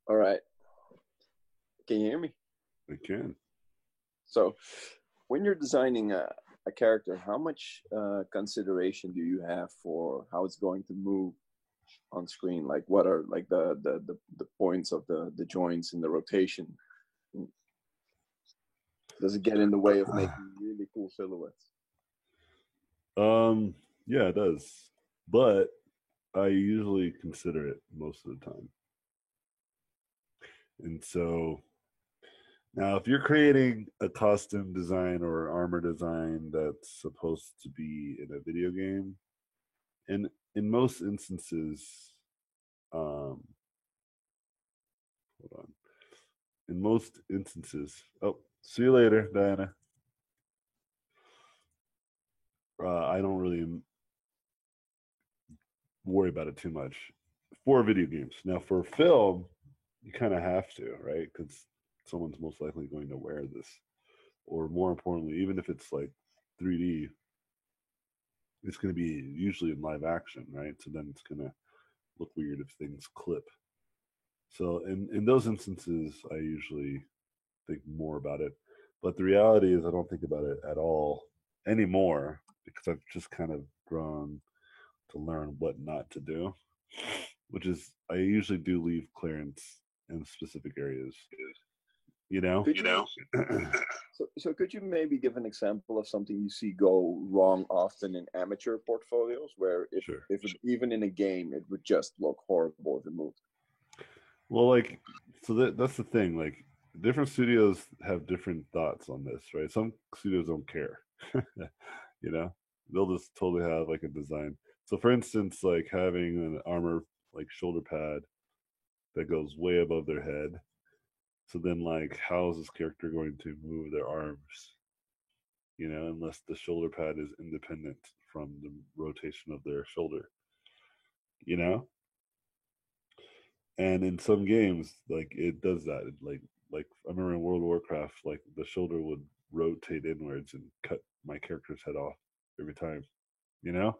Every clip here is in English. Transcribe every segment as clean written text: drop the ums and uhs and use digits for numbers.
All right. Can you hear me? I can. So, when you're designing a character, how much consideration do you have for how it's going to move on screen? Like, what are like the points of the joints and the rotation? Does it get in the way of making really cool silhouettes? Yeah, it does. But I usually consider it most of the time. And so now if you're creating a costume design or armor design that's supposed to be in a video game, and in most instances, um, hold on. In most instances, oh, see you later, Diana. I don't really worry about it too much for video games. Now, for film, you kind of have to, right? Because someone's most likely going to wear this, or more importantly, even if it's like 3D, it's going to be usually in live action, right? So then it's going to look weird if things clip. So in those instances, I usually think more about it. But the reality is, I don't think about it at all anymore because I've just kind of grown to learn what not to do, which is I usually do leave clearance in specific areas. You know, Could you so could you maybe give an example of something you see go wrong often in amateur portfolios, where sure. even in a game it would just look horrible if it moved? Well, like, so that's the thing. Like, different studios have different thoughts on this, right? Some studios don't care. you know, they'll just totally have like a design. So, for instance, like having an armor like shoulder pad that goes way above their head. So then, like, how is this character going to move their arms? Unless the shoulder pad is independent from the rotation of their shoulder. You know, and in some games, like it does that. Like I remember in World of Warcraft, like the shoulder would rotate inwards and cut my character's head off every time. You know.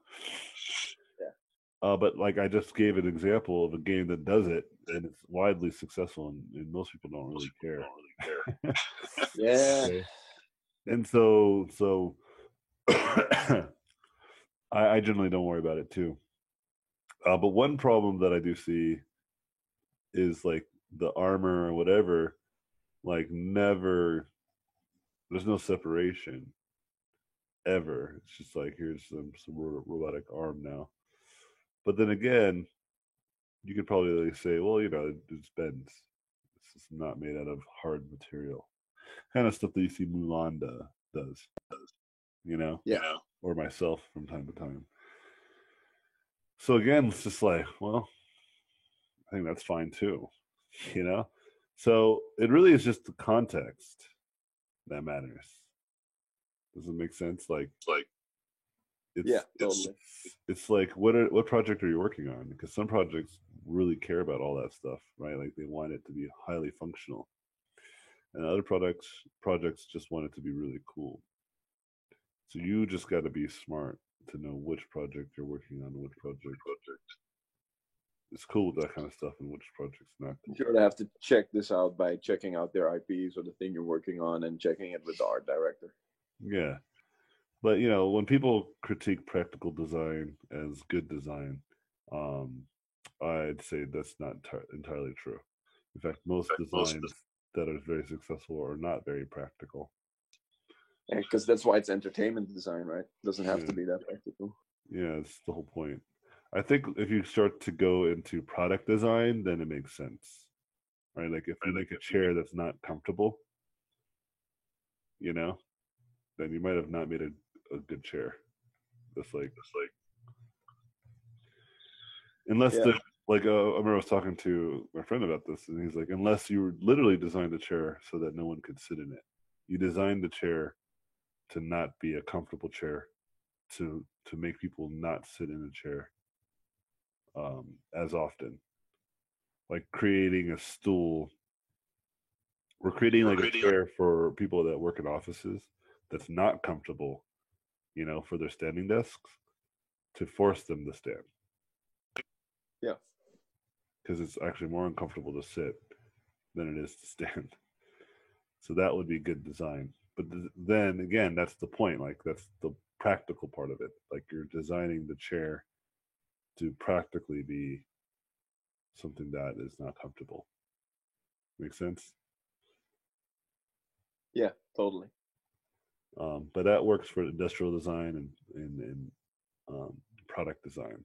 Yeah. But like I just gave an example of a game that does it, and it's widely successful, and most people don't really care. Yeah. Okay. And so I generally don't worry about it too. But one problem that I do see is like the armor or whatever, like never, there's no separation ever. It's just like here's some robotic arm now. But then again, you could probably like say, well, it bends. It's just not made out of hard material. Kind of stuff that you see Mulan does, you know, Yeah. or myself from time to time. So again, it's just like, well, I think that's fine too, you know. So it really is just the context that matters. Does it make sense? Like Yeah, it's totally. it's like what project are you working on? Because some projects really care about all that stuff, right? Like they want it to be highly functional, and other projects just want it to be really cool. So you just got to be smart to know which project you're working on, which project is cool with that kind of stuff, and which project's not You cool. sure to have to check this out by checking out their IPs or the thing you're working on and checking it with the art director. Yeah, but when people critique practical design as good design, um, I'd say that's not entirely true. In fact, most designs that are very successful are not very practical. Because that's why it's entertainment design, right? It doesn't have Yeah, to be that practical. yeah, that's the whole point. I think if you start to go into product design, then it makes sense, right? Like if you make a chair that's not comfortable, you know, then you might have not made a good chair. That's like unless Yeah. the like I remember I was talking to my friend about this, and he's like, unless you literally designed the chair so that no one could sit in it, you designed the chair to not be a comfortable chair, to make people not sit in a chair as often, like creating a stool. We're creating like a chair for people that work in offices that's not comfortable, for their standing desks to force them to stand Yeah. because it's actually more uncomfortable to sit. than it is to stand. So that would be good design. But then again, that's the point. Like that's the practical part of it. Like you're designing the chair to practically be something that is not comfortable. Make sense? Yeah, totally. But that works for industrial design and product design.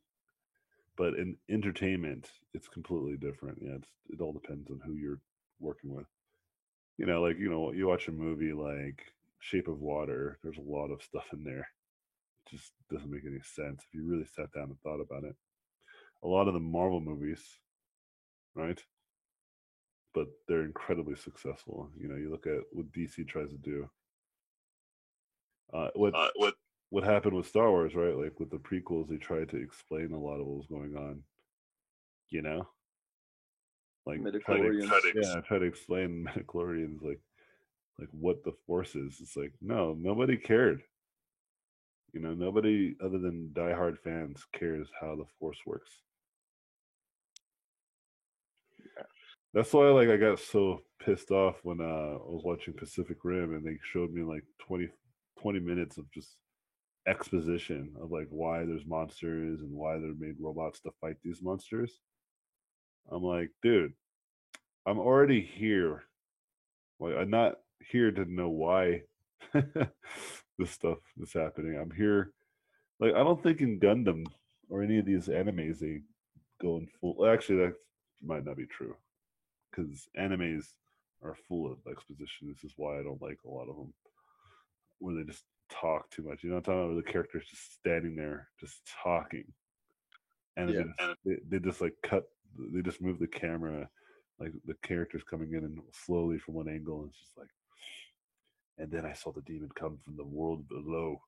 But in entertainment, it's completely different. Yeah, it all depends on who you're working with. Like you watch a movie like Shape of Water. There's a lot of stuff in there. It just doesn't make any sense if you really sat down and thought about it. A lot of the Marvel movies, right? But they're incredibly successful. You look at what DC tries to do. What happened with Star Wars, right? Like with the prequels, they tried to explain a lot of what was going on. Like try to explain midichlorians, like what the Force is. It's like no, nobody cared. Nobody other than diehard fans cares how the Force works. Yeah. That's why I got so pissed off when I was watching Pacific Rim and they showed me like 20 minutes of just exposition of like why there's monsters and why they're made robots to fight these monsters. I'm like, dude, I'm already here. Like, I'm not here to know why this stuff is happening. I'm here. Like, I don't think in Gundam or any of these animes they go in full. Actually, that might not be true because animes are full of exposition. This is why I don't like a lot of them, where they just talk too much. You know what I'm talking about? Where the character's just standing there, just talking, and they just like cut. They just move the camera, like the character's coming in and slowly from one angle, and it's just like. And then I saw the demon come from the world below.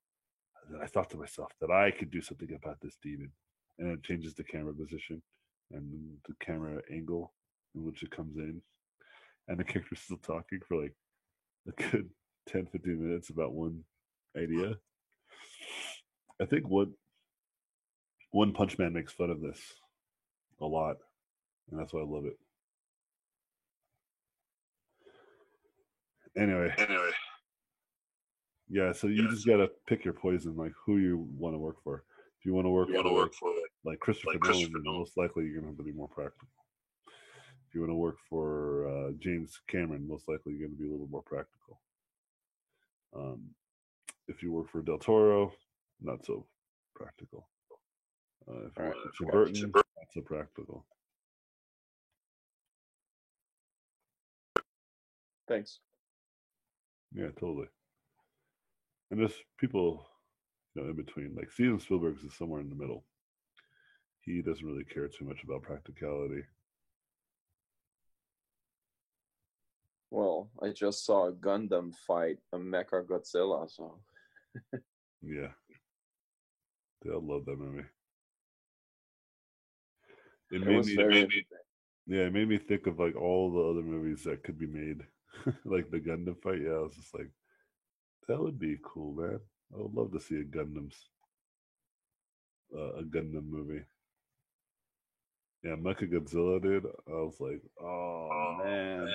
And then I thought to myself that I could do something about this demon. And it changes the camera position and the camera angle in which it comes in. And the character's still talking for like a good 10, 15 minutes about one idea. I think One Punch Man makes fun of this a lot. And that's why I love it. Anyway. Yeah, so you just gotta pick your poison, like who you want to work for. If you want to work for like Christopher Nolan, most likely you're gonna have to be more practical. If you want to work for James Cameron, most likely you're gonna be a little more practical. If you work for Del Toro, not so practical. If you work for Tim Burton, not so practical. Thanks. Yeah, totally. And there's people, in between. Like Steven Spielberg is somewhere in the middle. He doesn't really care too much about practicality. Well, I just saw a Gundam fight a Mecha Godzilla, so. Yeah. They'll love that movie. It made me think of like all the other movies that could be made. Like the Gundam fight. Yeah, I was just like, that would be cool, man. I would love to see a Gundam movie. Yeah, Mecha Godzilla, dude. I was like, oh man.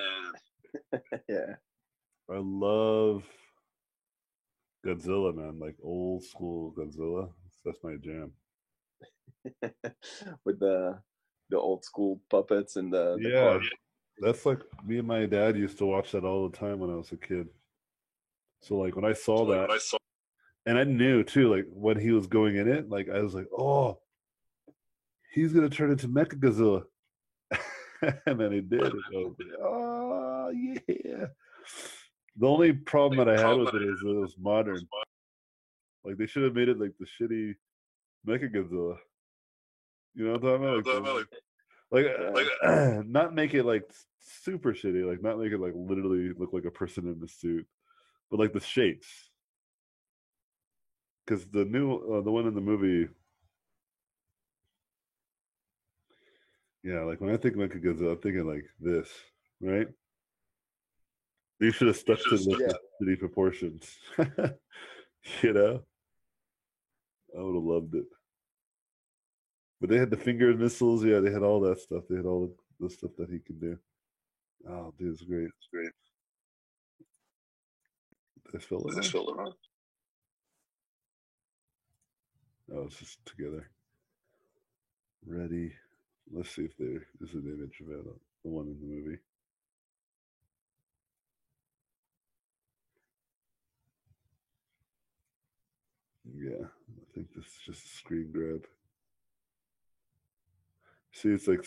Yeah. I love Godzilla, man. Like old school Godzilla. That's my jam. With the old school puppets and the car. That's like me and my dad used to watch that all the time when I was a kid. So like when I saw that, and I knew too, like when he was going in it, like I was like, oh, he's gonna turn into Mecha Godzilla. And then he did. And I was like, oh yeah. The only problem that I had with it is that it was modern. Like they should have made it like the shitty Mecha Godzilla. You know what I'm talking about? Like not make it like super shitty. Like not make it like literally look like a person in the suit, but like the shapes. Because the one in the movie, yeah, like when I think Mecha Godzilla, I'm thinking like this, right? You should have stuck to the city proportions. You know, I would have loved it. But they had the finger missiles. Yeah, they had all that stuff. They had all the stuff that he could do. Oh, dude, it's great. It's great. Did I spell it Is this wrong? spelled wrong? Oh, it's just together. Ready. Let's see if there is an image of it, the one in the movie. Yeah, I think this is just a screen grab. See, it's like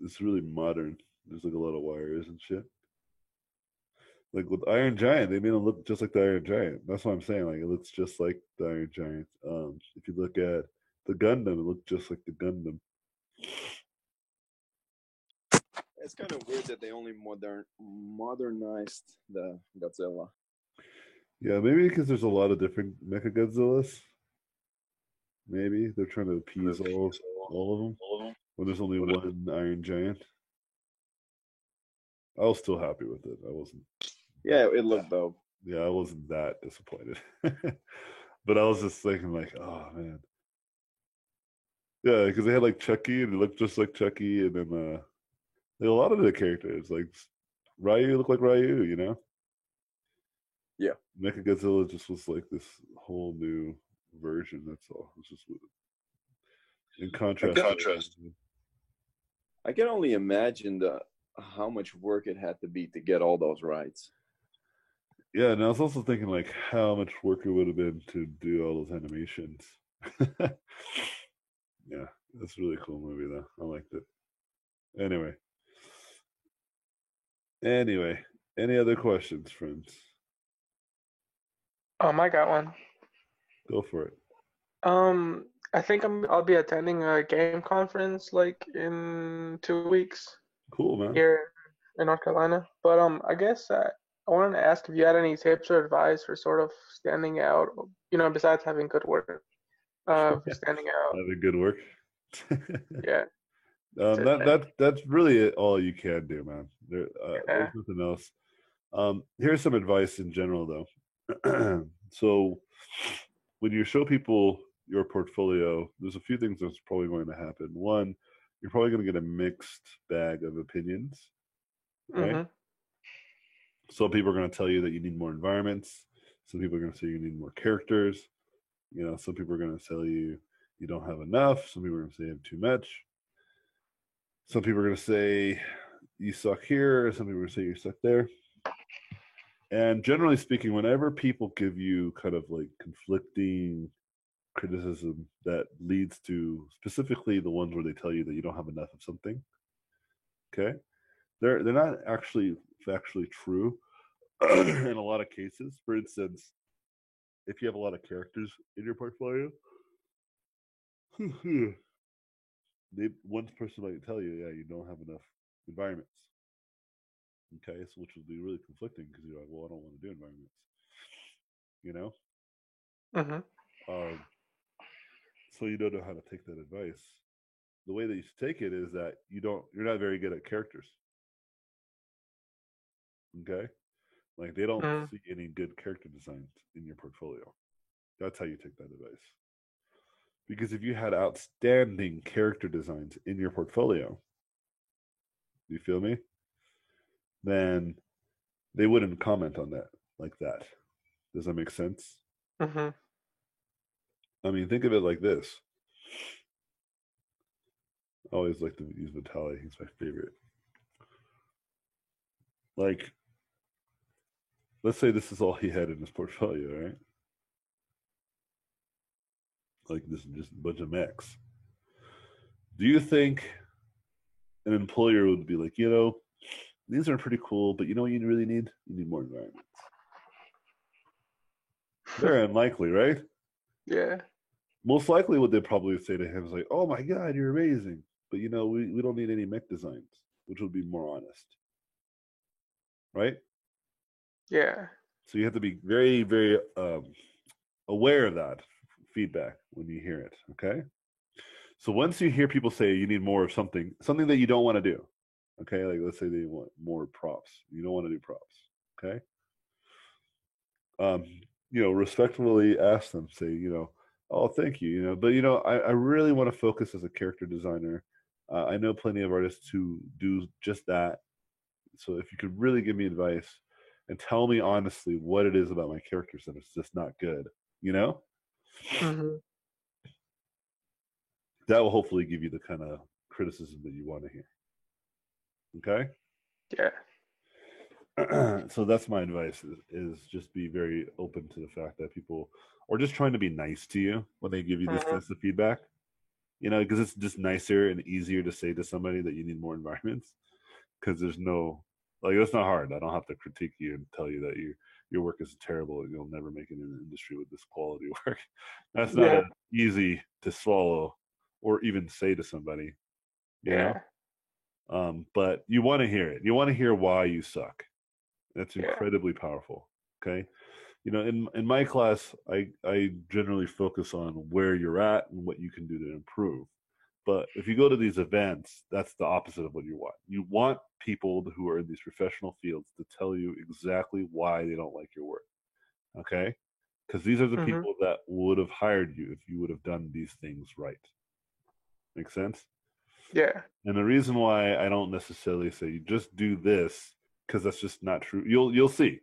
it's really modern. There's like a lot of wires and shit. Like with Iron Giant, they made him look just like the Iron Giant. That's what I'm saying. Like it looks just like the Iron Giant. If you look at the Gundam, it looked just like the Gundam. It's kind of weird that they only modernized the Godzilla. Yeah, maybe because there's a lot of different Mecha Godzillas. Maybe they're trying to appease all of them. When there's only one Iron Giant. I was still happy with it. I wasn't. Yeah, it looked dope. Yeah, I wasn't that disappointed. But I was just thinking, like, oh man. Yeah, because they had like Chucky, and it looked just like Chucky, and then a lot of the characters, like Ryu, looked like Ryu, you know. Yeah. Mechagodzilla just was like this whole new version. That's all. It's just in contrast. I can only imagine how much work it had to be to get all those rights. Yeah, and I was also thinking like how much work it would have been to do all those animations. Yeah, that's a really cool movie though. I liked it. Anyway, any other questions, friends? I got one. Go for it. I think I'll be attending a game conference like in 2 weeks. Cool, man. Here in North Carolina. But I guess I wanted to ask if you had any tips or advice for sort of standing out, besides having good work, for standing out. Having good work. Yeah. That's really all you can do, man. There's nothing else. Here's some advice in general, though. So, when you show people your portfolio, there's a few things that's probably going to happen. One, you're probably going to get a mixed bag of opinions, right? Mm-hmm. Some people are going to tell you that you need more environments. Some people are going to say you need more characters. Some people are going to tell you you don't have enough. Some people are going to say you have too much. Some people are going to say you suck here. Some people are going to say you suck there. And generally speaking, whenever people give you kind of like conflicting criticism that leads to specifically the ones where they tell you that you don't have enough of something, okay, they're not actually factually true in a lot of cases. For instance, if you have a lot of characters in your portfolio, one person might tell you, yeah, you don't have enough environments. Okay, so which will be really conflicting because you're like, well, I don't want to do environments. Mm-hmm. So you don't know how to take that advice. The way that you take it is that you're not very good at characters. Okay, like they don't see any good character designs in your portfolio. That's how you take that advice. Because if you had outstanding character designs in your portfolio, you feel me? Then they wouldn't comment on that like that. Does that make sense? Mm-hmm. I mean, think of it like this. I always like to use Vitaly. He's my favorite. Like, let's say this is all he had in his portfolio, right? Like, this is just a bunch of mechs. Do you think an employer would be like, these are pretty cool, but you know what you really need? You need more environments. Very unlikely, right? Yeah. Most likely what they'd probably say to him is like, oh my God, you're amazing. But we don't need any mech designs, which would be more honest. Right? Yeah. So you have to be very, very aware of that feedback when you hear it. Okay. So once you hear people say you need more of something that you don't want to do, okay, like let's say they want more props, you don't want to do props, okay. Respectfully ask them, say, oh, thank you, but I really want to focus as a character designer. I know plenty of artists who do just that. So if you could really give me advice and tell me honestly what it is about my characters that is just not good, you know, Mm-hmm. that will hopefully give you the kind of criticism that you want to hear. Okay. Yeah. So that's my advice is just be very open to the fact that people are just trying to be nice to you when they give you this Mm-hmm. type of feedback, you know, because it's just nicer and easier to say to somebody that you need more environments because there's no, like, it's not hard. I don't have to critique you and tell you that your work is terrible and you'll never make it in the industry with this quality work. That's not Yeah. easy to swallow or even say to somebody, you know. Yeah. But you want to hear it. You want to hear why you suck. That's Yeah. incredibly powerful. Okay. You know, in my class, I generally focus on where you're at and what you can do to improve. But if you go to these events, that's the opposite of what you want. You want people who are in these professional fields to tell you exactly why they don't like your work. Okay? Because these are the Mm-hmm. people that would have hired you if you would have done these things right. Make sense? Yeah. And the reason why I don't necessarily say you just do this, because that's just not true. You'll see.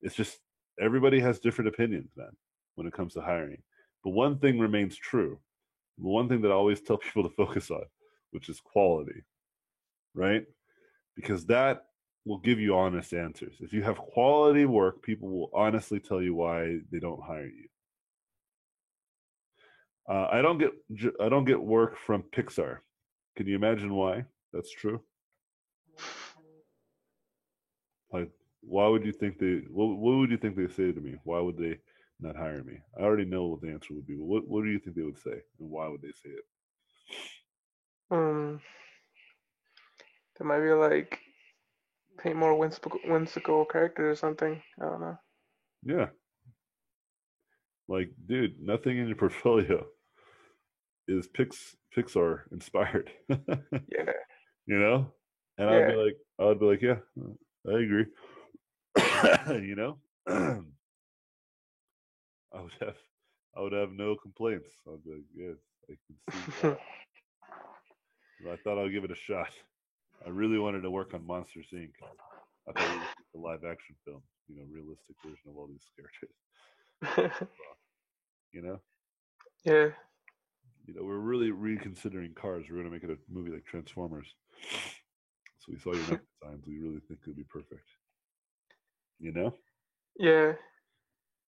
It's just everybody has different opinions, man, when it comes to hiring. But one thing remains true. The one thing that I always tell people to focus on, which is quality, right? Because that will give you honest answers. If you have quality work, people will honestly tell you why they don't hire you. I don't get work from Pixar. Can you imagine why that's true? Like, why would you think they? What would you think they say to me? Why would they not hire me? I already know what the answer would be. But what do you think they would say, and why would they say it? Um, there might be like paint more whimsical characters or something. I don't know. Yeah, like, dude, nothing in your portfolio is Pixar inspired. Yeah. You know, and Yeah. I would be like, yeah, I agree. You know, I would have, I would have no complaints. I would be like, yes, I can see why. But I thought I'd give it a shot. I really wanted to work on Monsters Inc. I thought it was a live action film, you know, realistic version of all these characters. You know, Yeah. we're really reconsidering Cars. We're gonna make it a movie like Transformers. So we saw your next designs. We really think it'll be perfect. You know, Yeah.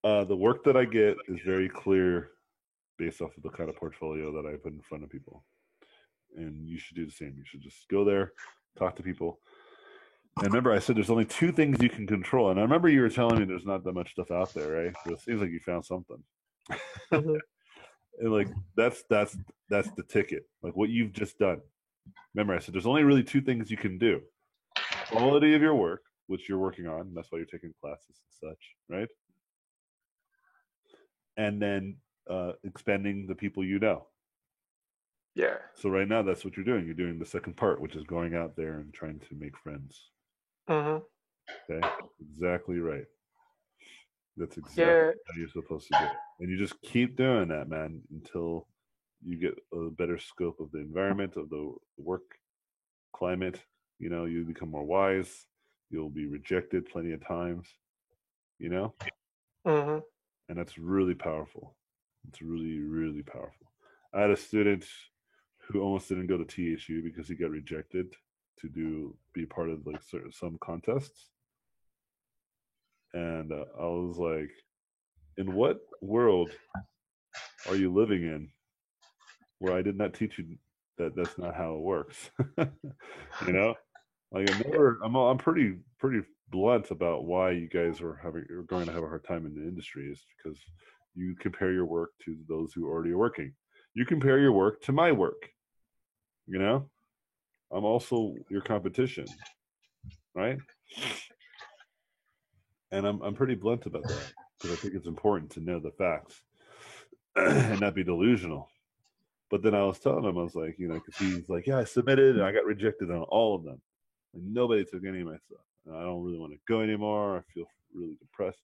the work that I get is very clear based off of the kind of portfolio that I put in front of people. And you should do the same. You should just go there, talk to people. And remember, I said there's only two things you can control. And I remember you were telling me there's not that much stuff out there, right? But it seems like you found something. Mm-hmm. And like that's the ticket. Like what you've just done. Remember, I said there's only really two things you can do: quality of your work, which you're working on. That's why you're taking classes and such, right? And then expanding the people you know. Yeah. So right now, that's what you're doing. You're doing the second part, which is going out there and trying to make friends. Mm-hmm. Okay, exactly right. That's exactly Yeah. how you're supposed to do it. And you just keep doing that, man, until you get a better scope of the environment, of the work climate. You know, you become more wise. You'll be rejected plenty of times, you know? Mm-hmm. And that's really powerful. It's really, really powerful. I had a student who almost didn't go to THU because he got rejected to be part of like some contests. And I was like, in what world are you living in where I did not teach you that that's not how it works? You know, like I'm pretty blunt about why you guys are going to have a hard time in the industry is because you compare your work to those who already are working. You compare your work to my work. You know, I'm also your competition, right? And I'm pretty blunt about that because I think it's important to know the facts and not be delusional. But then I was telling him, I was like, because he's like, yeah, I submitted and I got rejected on all of them. Like, nobody took any of my stuff. And I don't really want to go anymore. I feel really depressed.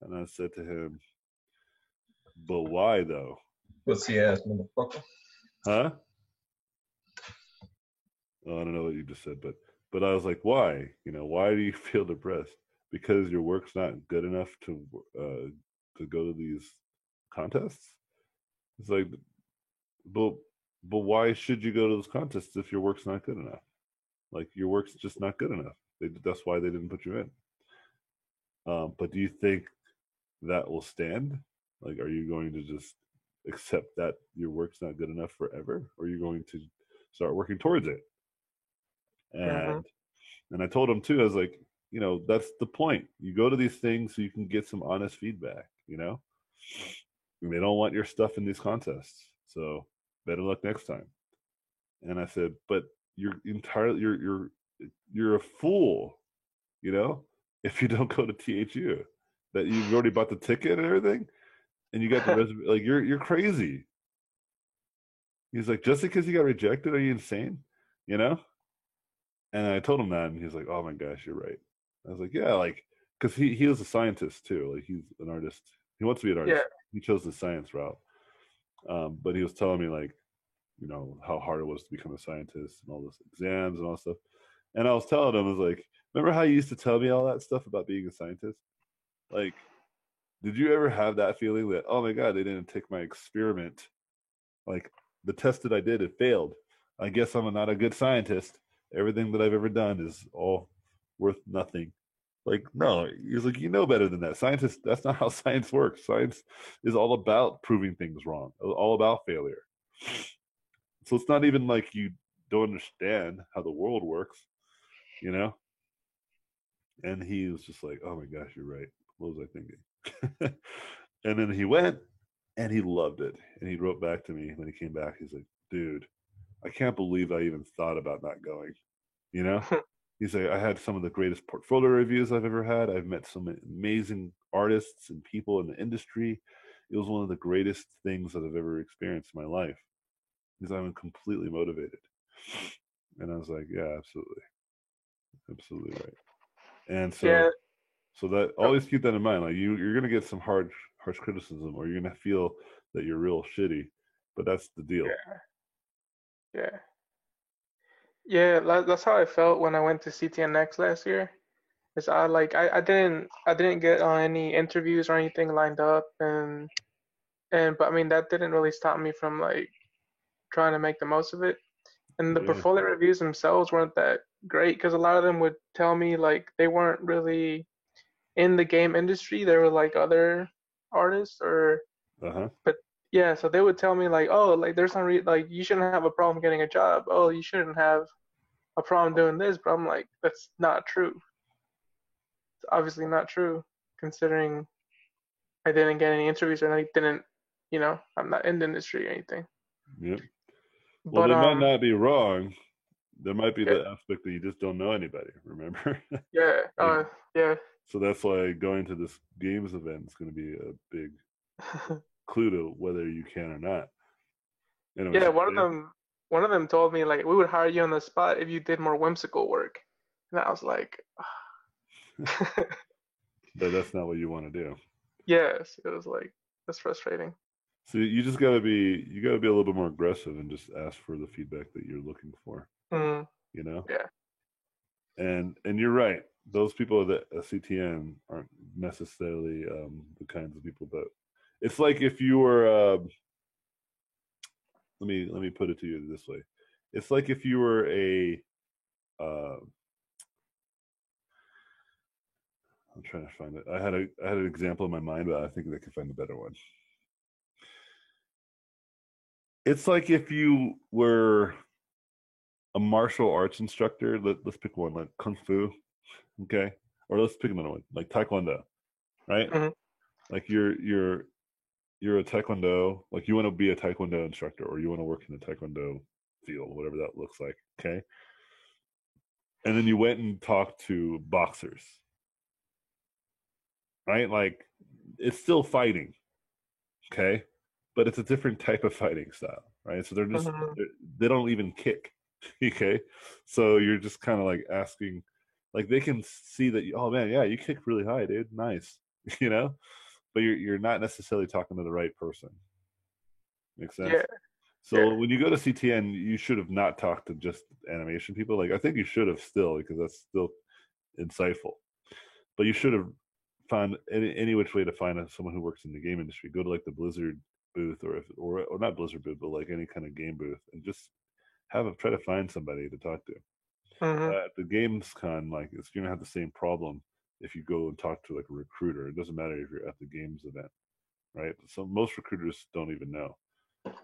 And I said to him, but why though? Pussy ass motherfucker. Huh? Oh, I don't know what you just said, but but I was like, why? Why do you feel depressed? Because your work's not good enough to go to these contests? It's like, but why should you go to those contests if your work's not good enough? Like your work's just not good enough. That's why they didn't put you in. But do you think that will stand? Like, are you going to just accept that your work's not good enough forever, or are you going to start working towards it? Mm-hmm. And I told him too, I was like, that's the point. You go to these things so you can get some honest feedback, and they don't want your stuff in these contests. So better luck next time. And I said, but you're a fool, if you don't go to THU. That you've already bought the ticket and everything, and you got the reservation. Like you're crazy. He's like, just because you got rejected, are you insane? You know? And I told him that, and he's like, "Oh my gosh, you're right." I was like, "Yeah, like, because he was a scientist too. Like, he's an artist. He wants to be an artist. Yeah. He chose the science route. But he was telling me like, how hard it was to become a scientist and all those exams and all that stuff. And I was telling him, I was like, remember how you used to tell me all that stuff about being a scientist? Like, did you ever have that feeling that, oh my God, they didn't take my experiment? Like, the test that I did, it failed. I guess I'm not a good scientist. Everything that I've ever done is all worth nothing. Like, no, he's like, better than that. Scientists, that's not how science works. Science is all about proving things wrong, all about failure. So it's not even like you don't understand how the world works, you know? And he was just like, oh my gosh, you're right. What was I thinking? And then he went and he loved it. And he wrote back to me when he came back. He's like, dude, I can't believe I even thought about not going, you know? He's like, I had some of the greatest portfolio reviews I've ever had. I've met some amazing artists and people in the industry. It was one of the greatest things that I've ever experienced in my life. Because I'm completely motivated. And I was like, yeah, absolutely. Absolutely right. And Yeah. so that Oh, always keep that in mind. Like you're gonna get some harsh criticism, or you're gonna feel that you're real shitty, but that's the deal. yeah. Yeah. Yeah. That's how I felt when I went to CTNX last year. Is I didn't get on any interviews or anything lined up, but I mean that didn't really stop me from like trying to make the most of it. And the Yeah. portfolio reviews themselves weren't that great because a lot of them would tell me like they weren't really in the game industry. They were like other artists or Uh-huh. but yeah, so they would tell me like, oh, like there's no like you shouldn't have a problem getting a job. Oh, you shouldn't have a problem doing this. But I'm like, that's not true. It's obviously not true considering I didn't get any interviews or I didn't, I'm not in the industry or anything. Yep. Well, But they might not be wrong. There might be yeah, the aspect that you just don't know anybody, remember? yeah, Like, yeah. so that's why going to this games event is going to be a big clue to whether you can or not. You know what Yeah, I'm one of saying? them one of them told me like we would hire you on the spot if you did more whimsical work. And I was like, But that's not what you want to do. yes, it was like that's frustrating. So you gotta be a little bit more aggressive and just ask for the feedback that you're looking for, Mm, you know? yeah. And you're right. Those people at the CTN aren't necessarily the kinds of people that it's like if you were let me put it to you this way. It's like if you were a uh, I'm trying to find it. I had an example in my mind, but I think I can find a better one. It's like if you were a martial arts instructor. Let's pick one, like kung fu, okay? Or let's pick another one, like taekwondo, right? Hmm. Like you're a taekwondo, like you want to be a taekwondo instructor, or you want to work in the taekwondo field, whatever that looks like, okay? And then you went and talked to boxers, right? Like it's still fighting, okay? But it's a different type of fighting style, right? So Hmm. they don't even kick, okay? So you're just kind of like asking, like they can see that, oh man, yeah, you kick really high, dude, nice, you know? But you're not necessarily talking to the right person. Make sense? Yeah. Yeah. So when you go to CTN, you should have not talked to just animation people. Like I think you should have still, because that's still insightful. But you should have found any which way to find someone who works in the game industry. Go to like the Blizzard booth, or not Blizzard booth, but like any kind of game booth, and just try to find somebody to talk to. Mhm. At the Games Con, like you're gonna have the same problem if you go and talk to like a recruiter. It doesn't matter if you're at the games event, right? So most recruiters don't even know.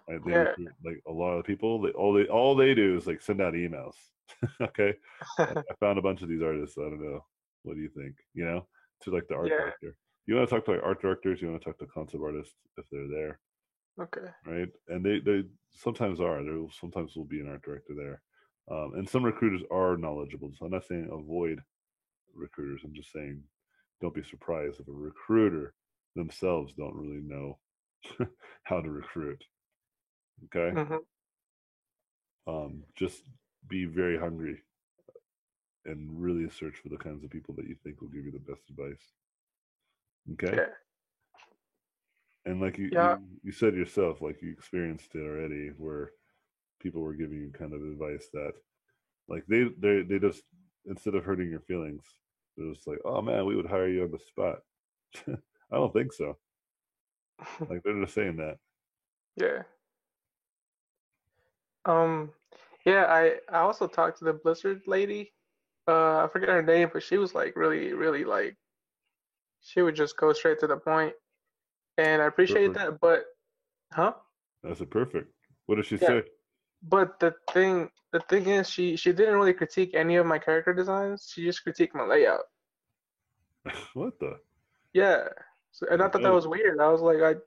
Right? They Yeah. recruit like a lot of people. All they do is like send out emails. Okay, I found a bunch of these artists. I don't know. What do you think? To like the art Yeah. director. You want to talk to like art directors. You want to talk to concept artists if they're there, Okay. right? And they sometimes are. There sometimes will be an art director there, and some recruiters are knowledgeable. So I'm not saying avoid recruiters. I'm just saying don't be surprised if a recruiter themselves don't really know how to recruit. Okay, Mhm. just be very hungry and really search for the kinds of people that you think will give you the best advice. Okay, Yeah. and like you Yeah. you, you said yourself, like you experienced it already, where people were giving you kind of advice that like they just, instead of hurting your feelings, they're just like, oh man, we would hire you on the spot. I don't think so. Like they're just saying that. Yeah. Um. Yeah. I also talked to the Blizzard lady. I forget her name, but she was like really, really like she would just go straight to the point, and I appreciate Perfect. that. But, huh? That's a perfect. What did she Yeah. say? But the thing is, she didn't really critique any of my character designs. She just critiqued my layout. What the? Yeah. So, and I thought that What, was weird. I was like,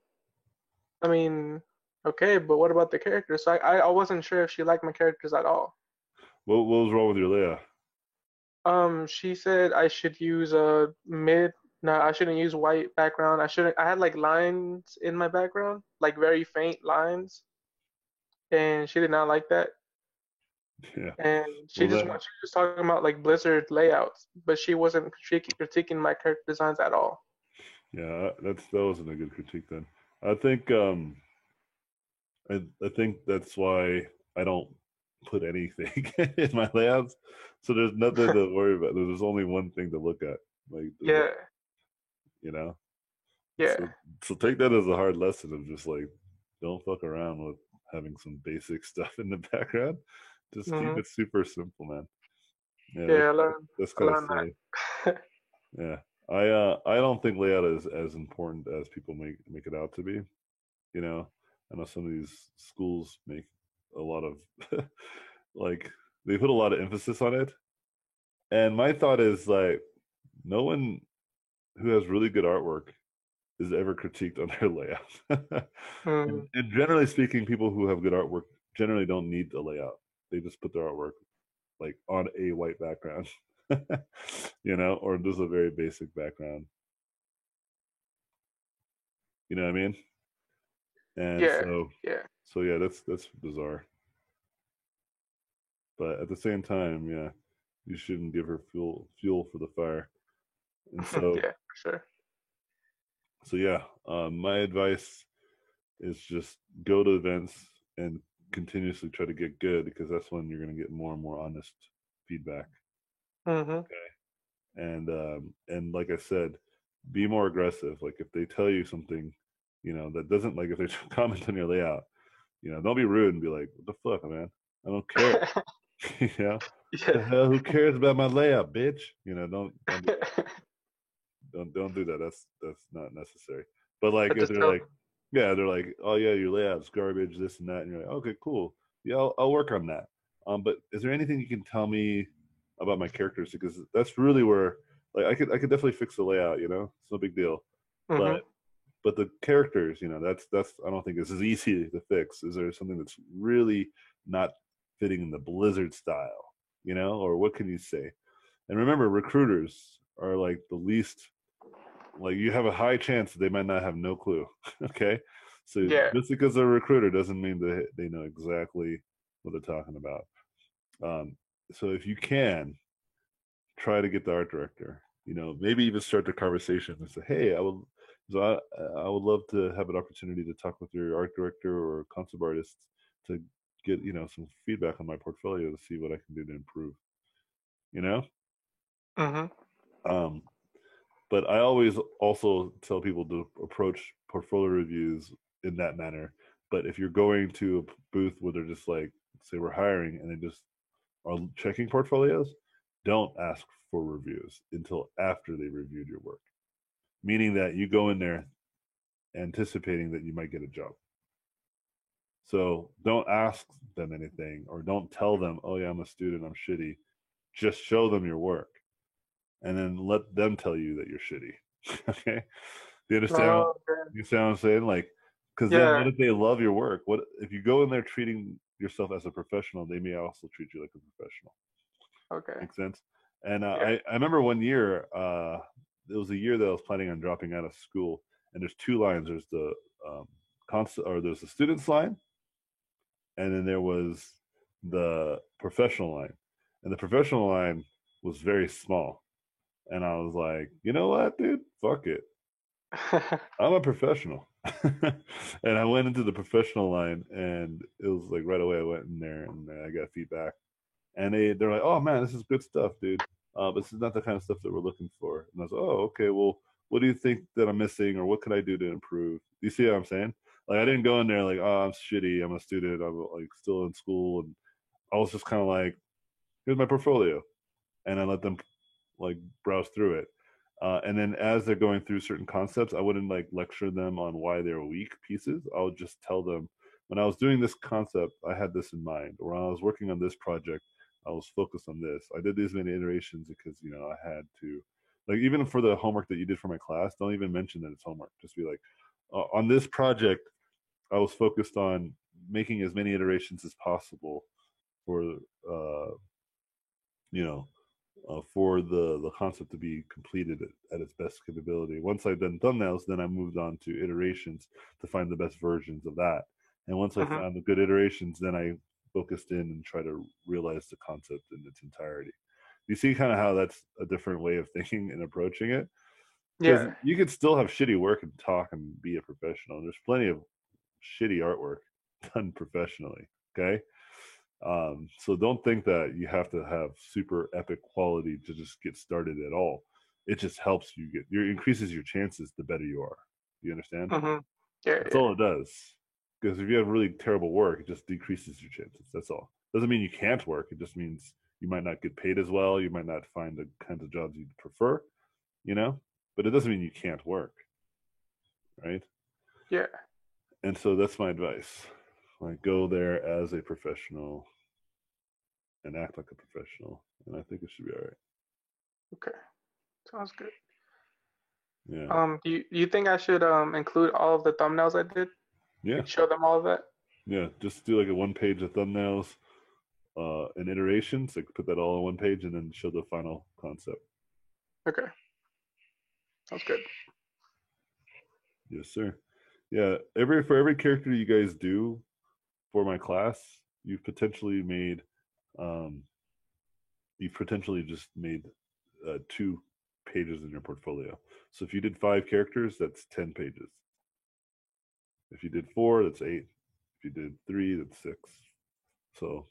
I mean, okay, but what about the characters? So I wasn't sure if she liked my characters at all. what was wrong with your layout? She said I should use a mid. No, I shouldn't use white background. I shouldn't. I had like lines in my background, like very faint lines, and she did not like that. Yeah. And Well, that she was talking about like Blizzard layouts, but she wasn't critiquing my character designs at all. yeah, that wasn't a good critique then. I think I think that's why I don't put anything in my layouts. So there's nothing to worry about. There's only one thing to look at. Like there's Yeah, you know. yeah. So take that as a hard lesson of just like don't fuck around with having some basic stuff in the background. Just keep Hmm. it super simple, man. Yeah, Yeah, that's I kind of learned silly. that. Yeah. I don't think layout is as important as people make it out to be. You know, I know some of these schools make a lot of like they put a lot of emphasis on it. And my thought is like no one who has really good artwork is ever critiqued on their layout. Hmm. And generally speaking, people who have good artwork generally don't need the layout. They just put their artwork like on a white background, or just a very basic background. You know what I mean? And Yeah, so, yeah. so yeah, that's bizarre. But at the same time, yeah, you shouldn't give her fuel for the fire. And so, Yeah, for sure. so yeah, my advice is just go to events and continuously try to get good because that's when you're going to get more and more honest feedback. Hmm. And like I said, be more aggressive. Like if they tell you something, that doesn't, like if they comment on your layout, don't be rude and be like, what the fuck, man? I don't care. Yeah. The hell, who cares about my layout, bitch? Don't do that. Don't do that. That's not necessary. But I like if just they're tell like, yeah, they're like, oh yeah, your layout's garbage, this and that, and you're like, okay, cool, yeah, I'll work on that. But is there anything you can tell me about my characters? Because that's really where, like, I could definitely fix the layout. It's no big deal. hmm. But the characters, that's I don't think this is easy to fix. Is there something that's really not fitting in the Blizzard style? Or what can you say? And remember, recruiters are like the least, like you have a high chance that they might not have no clue. Okay, so Yeah. just because they're a recruiter doesn't mean that they know exactly what they're talking about. So if you can try to get the art director, maybe even start the conversation and say, hey, I would love to have an opportunity to talk with your art director or concept artist to get some feedback on my portfolio to see what I can do to improve. You know, Mm-hmm. um, but I always also tell people to approach portfolio reviews in that manner. But if you're going to a booth where they're just like, say we're hiring, and they just are checking portfolios, don't ask for reviews until after they reviewed your work. Meaning that you go in there anticipating that you might get a job. So don't ask them anything or don't tell them, oh yeah, I'm a student, I'm shitty. Just show them your work and then let them tell you that you're shitty. Okay? Do you understand Oh, okay. you understand what I'm saying? Like, because then what Yeah. if they love your work? What if you go in there treating yourself as a professional, they may also treat you like a professional. Okay. Makes sense? And Yeah. I remember one year, it was a year that I was planning on dropping out of school, and there's two lines. There's the there's the students line, and then there was the professional line, and the professional line was very small. And I was like, you know what, dude, fuck it, I'm a professional. And I went into the professional line, and it was like right away I went in there and I got feedback, and they're like, oh man, this is good stuff, dude. But this is not the kind of stuff that we're looking for. And I was like, oh, okay, well, what do you think that I'm missing, or what could I do to improve? You see what I'm saying? Like, I didn't go in there like, oh, I'm shitty, I'm a student, I'm like still in school, and I was just kind of like, here's my portfolio, and I let them like browse through it. And then as they're going through certain concepts, I wouldn't like lecture them on why they're weak pieces. I would just tell them, when I was doing this concept, I had this in mind. Or when I was working on this project, I was focused on this. I did these many iterations because I had to, like, even for the homework that you did for my class, don't even mention that it's homework. Just be like, on this project, I was focused on making as many iterations as possible for you know for the concept to be completed at its best capability. Once I'd done thumbnails, then I moved on to iterations to find the best versions of that. And once I Mm-hmm. found the good iterations, then I focused in and try to realize the concept in its entirety. You see kind of how that's a different way of thinking and approaching it? Because Yeah. you could still have shitty work and talk and be a professional. There's plenty of shitty artwork done professionally. Okay. So don't think that you have to have super epic quality to just get started at all. It just helps you increases your chances the better you are. You understand? Mm-hmm. Yeah. That's Yeah. all it does. Because if you have really terrible work, it just decreases your chances. That's all. Doesn't mean you can't work. It just means you might not get paid as well. You might not find the kinds of jobs you'd prefer, you know? But it doesn't mean you can't work, right? Yeah. And so that's my advice. Like, go there as a professional and act like a professional. And I think it should be all right. Okay. Sounds good. Yeah. Do you think I should include all of the thumbnails I did? Yeah. Like show them all of that? Yeah. Just do like a one page of thumbnails and iterations. Like put that all on one page and then show the final concept. Okay. Sounds good. Yes, sir. Yeah. For every character you guys do for my class, you've potentially made um just made 2 pages in your portfolio. So if you did 5 characters, that's 10 pages. If you did 4, that's 8. If you did 3, that's 6. So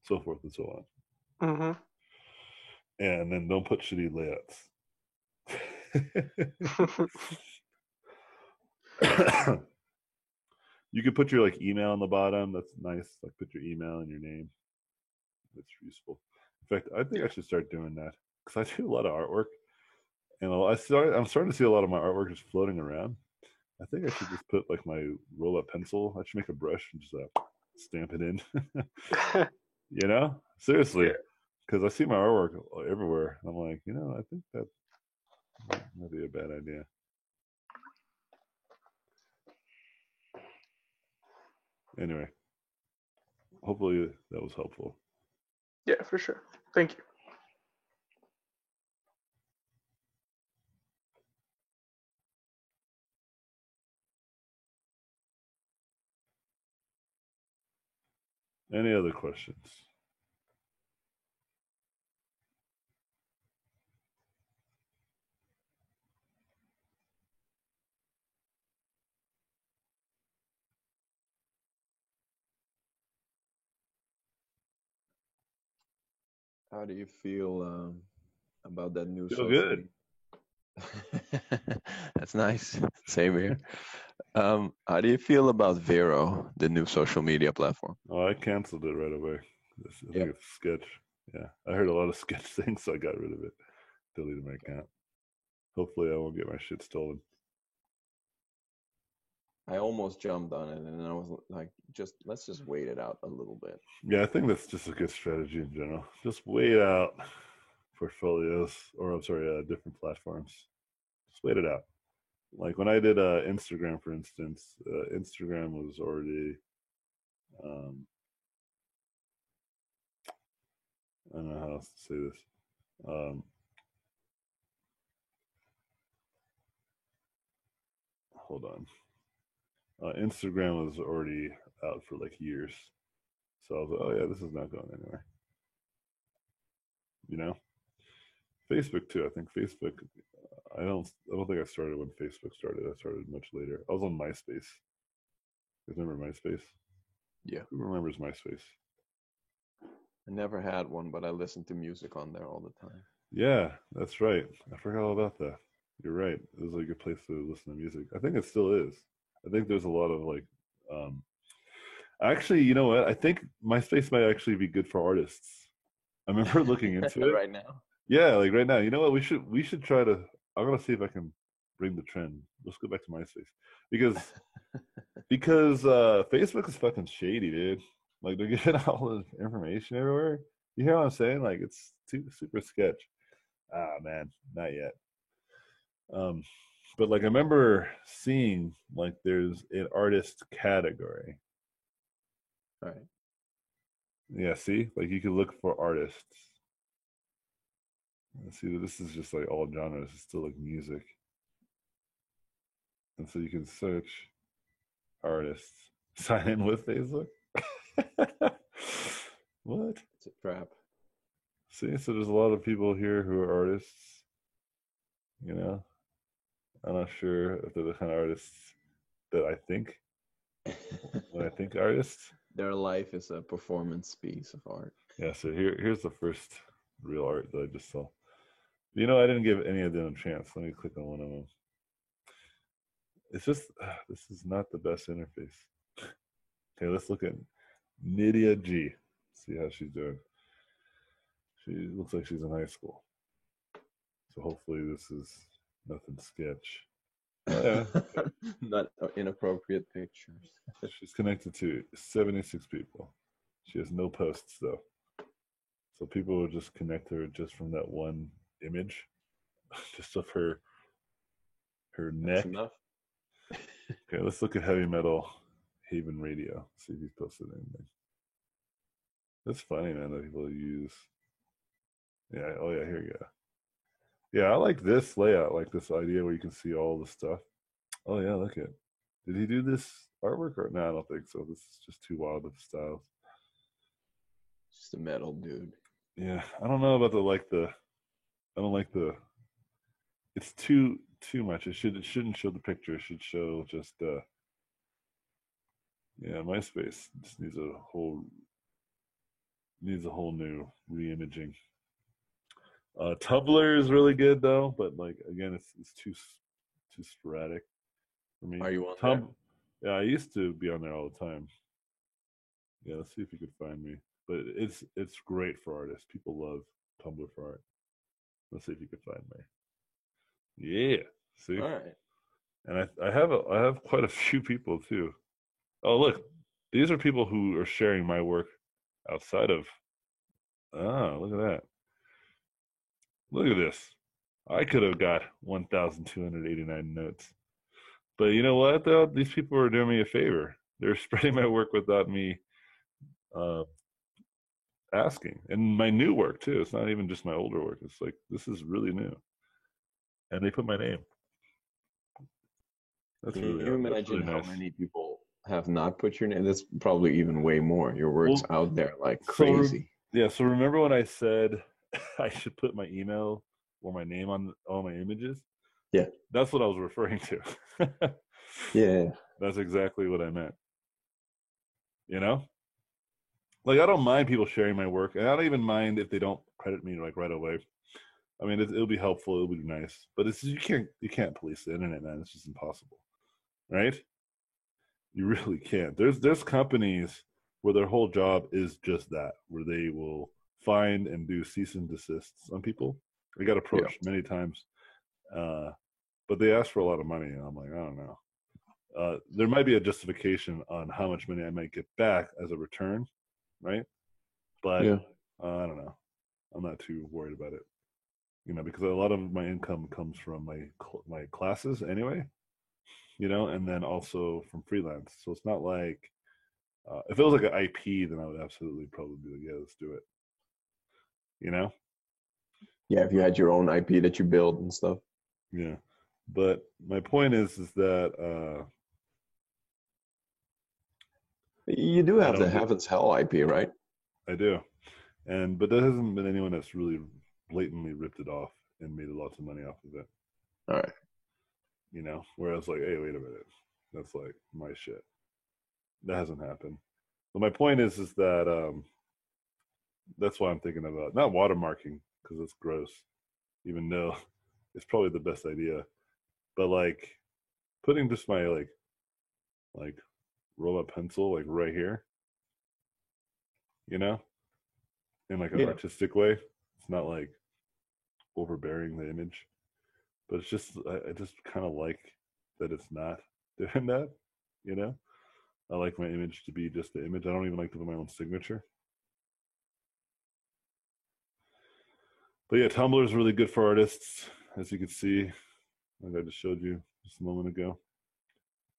forth and so on. Mm-hmm. And then don't put shitty layouts. You could put your like email on the bottom. That's nice. Like put your email and your name. That's useful. In fact, I think I Yeah. should start doing that because I do a lot of artwork, and I'm starting to see a lot of my artwork just floating around. I think I should just put like my roll up pencil. I should make a brush and just stamp it in. Seriously, Yeah. because I see my artwork everywhere. I'm like, I think that might be a bad idea. Anyway, hopefully that was helpful. Yeah, for sure. Thank you. Any other questions? How do you feel about that new Feel social good. media? That's nice. Same here. How do you feel about Vero, the new social media platform? Oh, I canceled it right away. I think Yep. it's sketch. Yeah, I heard a lot of sketch things, so I got rid of it. Deleted my account. Hopefully, I won't get my shit stolen. I almost jumped on it, and I was like, let's just wait it out a little bit. Yeah, I think that's just a good strategy in general. Just wait out portfolios, or I'm sorry, different platforms. Just wait it out. Like when I did Instagram, for instance, Instagram was already, um, I don't know how else to say this. Hold on. Instagram was already out for like years. So I was like, oh yeah, this is not going anywhere. You know? Facebook too. I think Facebook, I don't think I started when Facebook started. I started much later. I was on MySpace. You guys remember MySpace? Yeah. Who remembers MySpace? I never had one, but I listened to music on there all the time. Yeah, that's right. I forgot all about that. You're right. It was like a good place to listen to music. I think it still is. I think there's a lot of like, um, actually, you know what? I think MySpace might actually be good for artists. I remember looking into it. Right now. Yeah, like right now. You know what? We should try to. I'm gonna see if I can bring the trend. Let's go back to MySpace because Facebook is fucking shady, dude. Like they're giving out all this information everywhere. You hear what I'm saying? Like it's too super sketch. Ah man, not yet. Um, but like I remember seeing like there's an artist category. All right. Yeah, see, like you can look for artists. Let's see, this is just like all genres. It's still like music, and so you can search artists. Sign in with Facebook. What? It's a trap. See, so there's a lot of people here who are artists. You know, I'm not sure if they're the kind of artists that I think when I think artists. Their life is a performance piece of art. Yeah, so here's the first real art that I just saw. You know, I didn't give any of them a chance. Let me click on one of them. It's just this is not the best interface. Okay, let's look at Nydia G. See how she's doing. She looks like she's in high school. So hopefully this is nothing sketch. Oh, yeah. Not inappropriate pictures. She's connected to 76 people. She has no posts though. So people will just connect her just from that one image, just of her neck. That's enough. Okay, let's look at heavy metal Haven Radio. See if he's posted anything. That's funny, man, that people use. Yeah, oh yeah, here you go. Yeah, I like this layout, like this idea where you can see all the stuff. Oh yeah, look at. Did he do this artwork or no? I don't think so. This is just too wild of styles. Just a metal dude. Yeah, I don't know about I don't like the. It's too much. It shouldn't show the picture. It should show just yeah, MySpace just needs a whole new reimaging. Tumblr is really good though, but like again, it's too sporadic for me. Are you on there? Yeah, I used to be on there all the time. Yeah, let's see if you could find me. But it's great for artists. People love Tumblr for art. Let's see if you could find me. Yeah, see. All right. And I have quite a few people too. Oh look, these are people who are sharing my work outside of. Ah, look at that. Look at this. I could have got 1,289 notes. But you know what, though? These people are doing me a favor. They're spreading my work without me uh, asking. And my new work, too. It's not even just my older work. It's like, this is really new. And they put my name. Can you imagine how many people have not put your name? That's probably even way more. Your work's out there like crazy. So remember when I said I should put my email or my name on all my images? Yeah. That's what I was referring to. Yeah. That's exactly what I meant. You know? Like, I don't mind people sharing my work, and I don't even mind if they don't credit me like right away. I mean, it'll be helpful. It'll be nice, but it's you can't police the internet, man. It's just impossible, right? You really can't. There's companies where their whole job is just that, where they will find and do cease and desists on people. I got approached many times, but they ask for a lot of money, and I'm like, I don't know. There might be a justification on how much money I might get back as a return, right? But I don't know. I'm not too worried about it, because a lot of my income comes from my classes anyway, and then also from freelance. So it's not like if it was like an IP, then I would absolutely probably be like, yeah, let's do it. Yeah, if you had your own IP that you build and stuff. Yeah, but my point is that you do have the Heaven's Hell IP, right? I do, but there hasn't been anyone that's really blatantly ripped it off and made lots of money off of it. All right. Whereas like, hey, wait a minute, that's like my shit. That hasn't happened. But my point is that that's why I'm thinking about not watermarking because it's gross, even though it's probably the best idea. But like putting just my like roll up pencil like right here, in like an artistic way. It's not like overbearing the image, but it's just I just kind of like that it's not doing that. I like my image to be just the image. I don't even like to put my own signature. But yeah, Tumblr is really good for artists, as you can see, like I just showed you just a moment ago.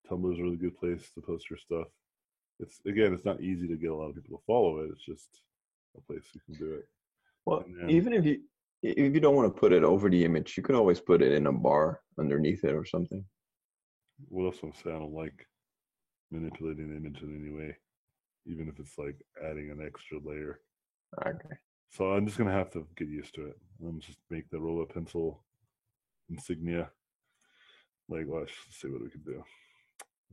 Tumblr is a really good place to post your stuff. It's not easy to get a lot of people to follow it. It's just a place you can do it. Well, even if you don't want to put it over the image, you could always put it in a bar underneath it or something. Well, that's what I'm saying. I don't like manipulating the image in any way, even if it's like adding an extra layer. Okay. So I'm just gonna have to get used to it. I'm just make the roller pencil insignia. Like, let's see what we can do.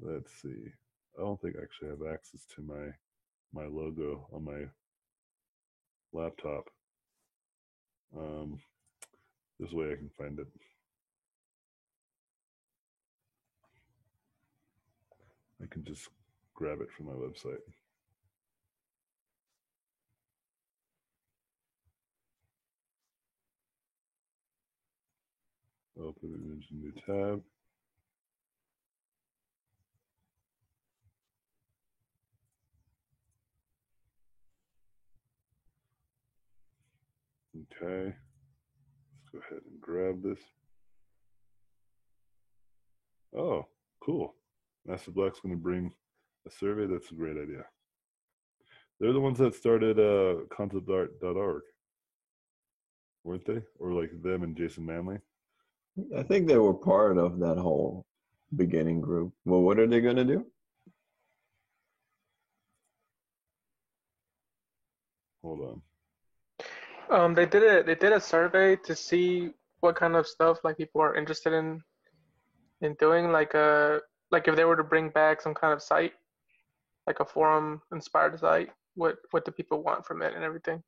Let's see. I don't think I actually have access to my logo on my laptop. This way I can find it. I can just grab it from my website. Open image, new tab. Okay. Let's go ahead and grab this. Oh, cool. Master Black's going to bring a survey. That's a great idea. They're the ones that started conceptart.org, weren't they? Or like them and Jason Manley? I think they were part of that whole beginning group. Well, what are they going to do? Hold on. They did a survey to see what kind of stuff like people are interested in doing, like if they were to bring back some kind of site, like a forum inspired site, what do people want from it and everything.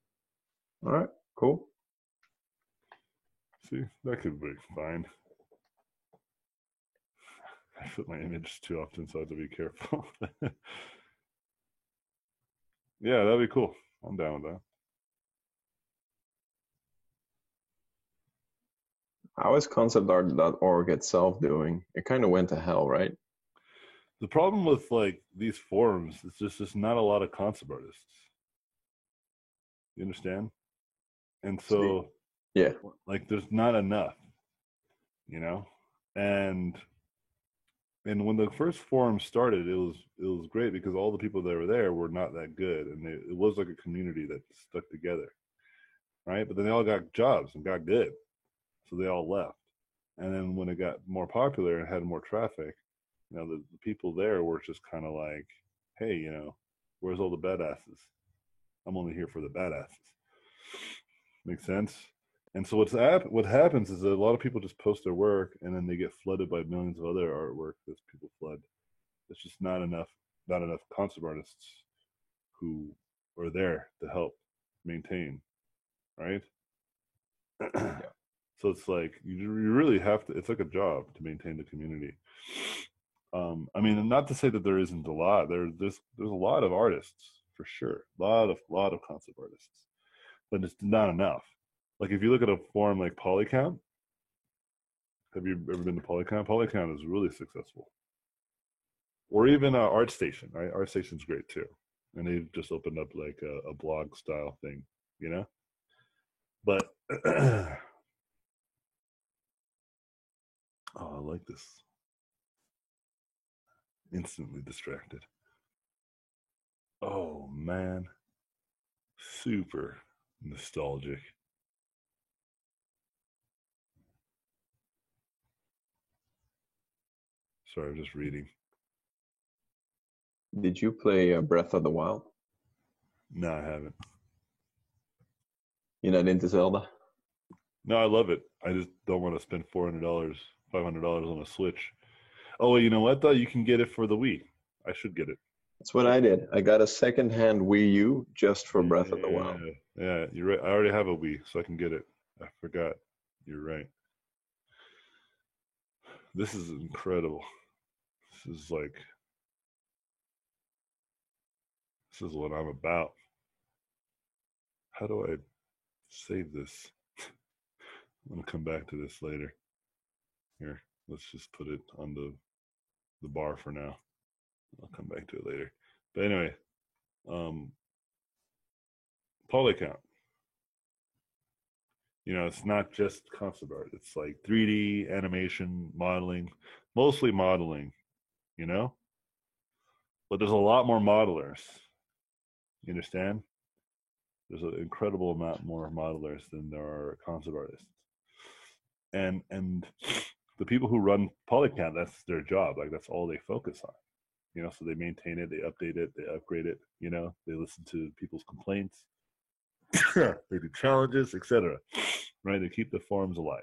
All right, cool. See, that could be fine. I put my image too often, so I have to be careful. Yeah, that'd be cool. I'm down with that. How is conceptart.org itself doing? It kind of went to hell, right? The problem with like these forums is just not a lot of concept artists. You understand? And so, yeah, like there's not enough, and when the first forum started, it was great because all the people that were there were not that good, and it was like a community that stuck together, right? But then they all got jobs and got good, so they all left. And then when it got more popular and had more traffic, the people there were just kind of like, hey, where's all the badasses? I'm only here for the badasses. Make sense? And so what happens is that a lot of people just post their work and then they get flooded by millions of other artwork that people flood. There's just not enough concept artists who are there to help maintain, right? So it's like you really have to. It's like a job to maintain the community. I mean, not to say that there isn't a lot. There's a lot of artists for sure. A lot of concept artists, but it's not enough. Like if you look at a forum like Polycount, have you ever been to Polycount? Polycount is really successful. Or even ArtStation, right? ArtStation's great too, and they've just opened up like a blog style thing, you know. But oh, I like this. Instantly distracted. Oh man, super nostalgic. Sorry, I'm just reading. Did you play Breath of the Wild? No, I haven't. You're not into Zelda? No, I love it. I just don't want to spend $400, $500 on a Switch. Oh, well, you know what though? You can get it for the Wii. I should get it. That's what I did. I got a second-hand Wii U just for Breath of the Yeah, Wild. yeah, you're right. I already have a Wii, so I can get it. I forgot. You're right. This is incredible. This is like, this is what I'm about. How do I save this? I'm gonna come back to this later. Here, let's just put it on the bar for now. I'll come back to it later. But anyway, um, Polycount. You know, it's not just concept art. It's like 3D animation, modeling, mostly modeling. You know, but there's a lot more modelers. You understand? There's an incredible amount more modelers than there are concept artists. And the people who run Polycount, that's their job. Like that's all they focus on. You know, so they maintain it, they update it, they upgrade it. You know, they listen to people's complaints, they do challenges, etc. Right? They keep the forums alive.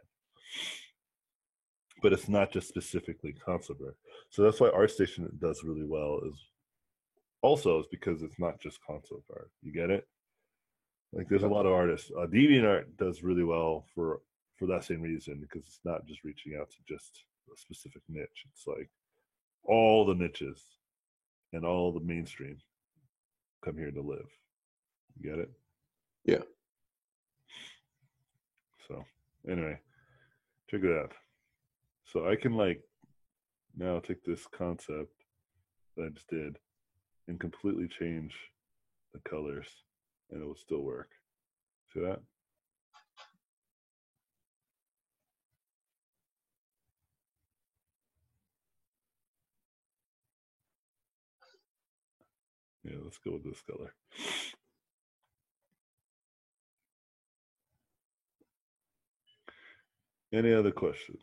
But it's not just specifically concept art. So that's why ArtStation does really well. Is because it's not just concept art. You get it? Like there's a lot of artists. DeviantArt does really well for that same reason because it's not just reaching out to just a specific niche. It's like all the niches and all the mainstream come here to live. You get it? Yeah. So anyway, check it out. So I can like now take this concept that I just did and completely change the colors and it will still work. See that? Yeah, let's go with this color. Any other questions?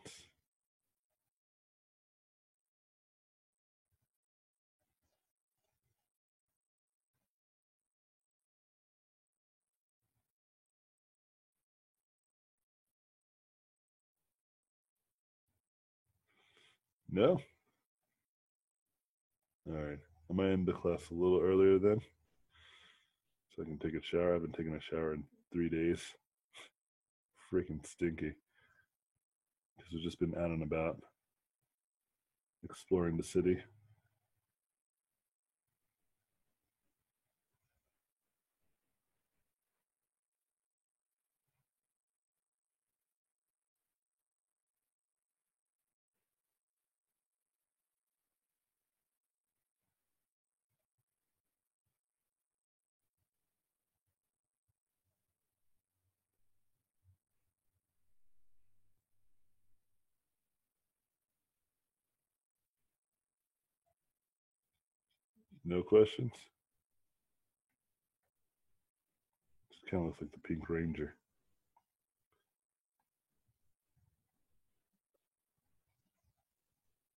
No? All right. I'm going to end the class a little earlier then so I can take a shower. I haven't taken a shower in 3 days. Freaking stinky. Because we've just been out and about exploring the city. No questions? Just kind of looks like the Pink Ranger.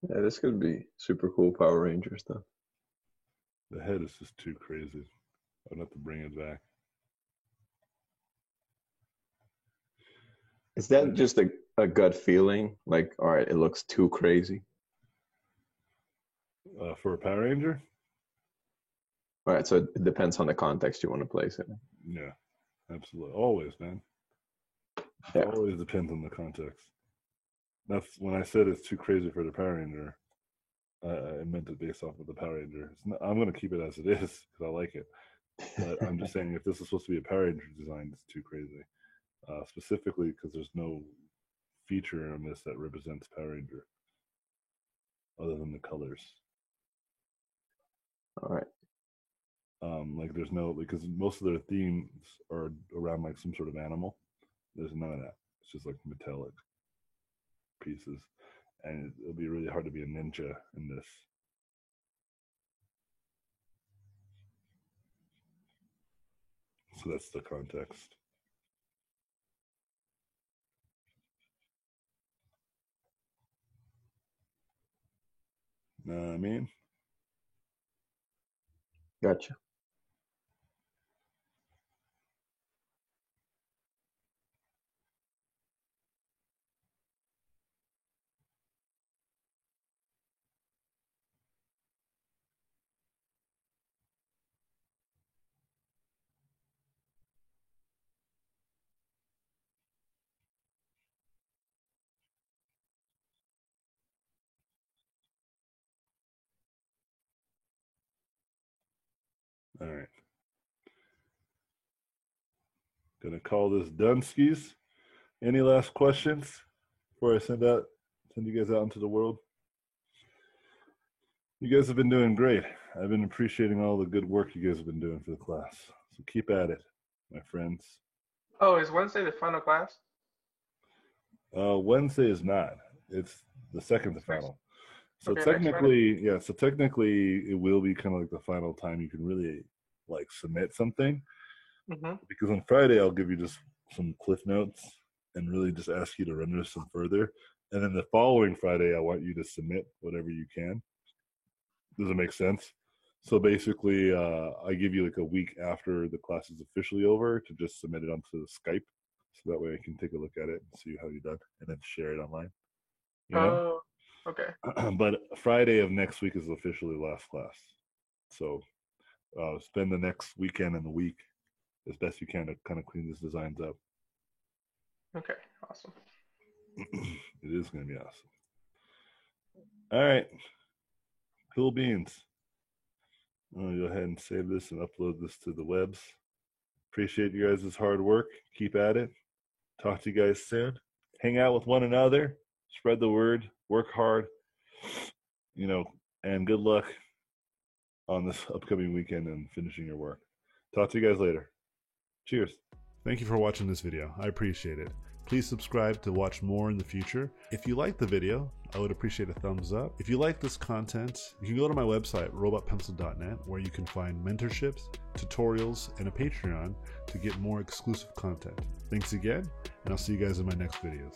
Yeah, this could be super cool Power Ranger stuff. The head is just too crazy. I'd have to bring it back. Is that just a gut feeling? Like, all right, it looks too crazy. For a Power Ranger? All right, so it depends on the context you want to place it in. Yeah, absolutely. Always, man. It always depends on the context. That's when I said it's too crazy for the Power Ranger. I meant it based off of the Power Ranger. I'm going to keep it as it is because I like it. But I'm just saying if this is supposed to be a Power Ranger design, it's too crazy. Specifically because there's no feature on this that represents Power Ranger other than the colors. All right. Like there's no, because most of their themes are around like some sort of animal. There's none of that. It's just like metallic pieces. And it'll be really hard to be a ninja in this. So that's the context. Know what I mean? Gotcha. All right. Gonna call this Dunskies. Any last questions before I send you guys out into the world? You guys have been doing great. I've been appreciating all the good work you guys have been doing for the class. So keep at it, my friends. Oh, is Wednesday the final class? Wednesday is not. It's the second to final. So Okay, technically, yeah. So technically, it will be kind of like the final time you can really like submit something. Mm-hmm. Because on Friday, I'll give you just some cliff notes and really just ask you to render some further. And then the following Friday, I want you to submit whatever you can. Does it make sense? So basically, I give you like a week after the class is officially over to just submit it onto Skype. So that way I can take a look at it and see how you've done and then share it online. You know? Oh, okay. But Friday of next week is officially the last class. So spend the next weekend and the week as best you can to kind of clean these designs up. Okay, awesome. It is going to be awesome. All right. Cool beans. I'll go ahead and save this and upload this to the webs. Appreciate you guys' hard work. Keep at it. Talk to you guys soon. Hang out with one another. Spread the word. Work hard. You know, and good luck on this upcoming weekend and finishing your work. Talk to you guys later. Cheers. Thank you for watching this video. I appreciate it. Please subscribe to watch more in the future. If you like the video, I would appreciate a thumbs up. If you like this content, you can go to my website, robotpencil.net, where you can find mentorships, tutorials, and a Patreon to get more exclusive content. Thanks again, and I'll see you guys in my next videos.